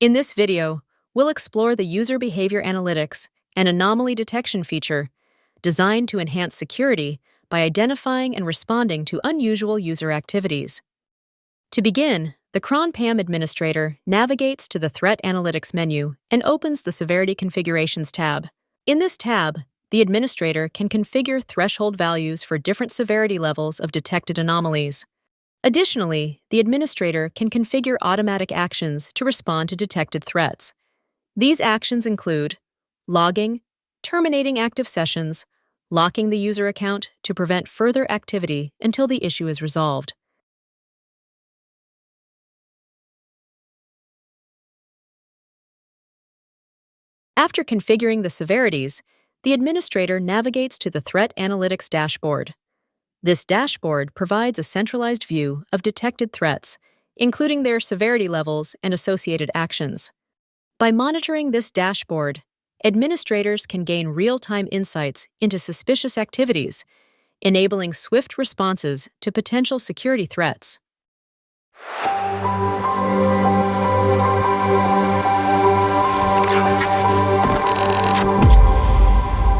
In this video, we'll explore the user behavior analytics and anomaly detection feature designed to enhance security by identifying and responding to unusual user activities. To begin, the Kron PAM administrator navigates to the Threat Analytics menu and opens the Severity Configurations tab. In this tab, the administrator can configure threshold values for different severity levels of detected anomalies. Additionally, the administrator can configure automatic actions to respond to detected threats. These actions include logging, terminating active sessions, locking the user account to prevent further activity until the issue is resolved. After configuring the severities, the administrator navigates to the Threat Analytics dashboard. This dashboard provides a centralized view of detected threats, including their severity levels and associated actions. By monitoring this dashboard, administrators can gain real-time insights into suspicious activities, enabling swift responses to potential security threats.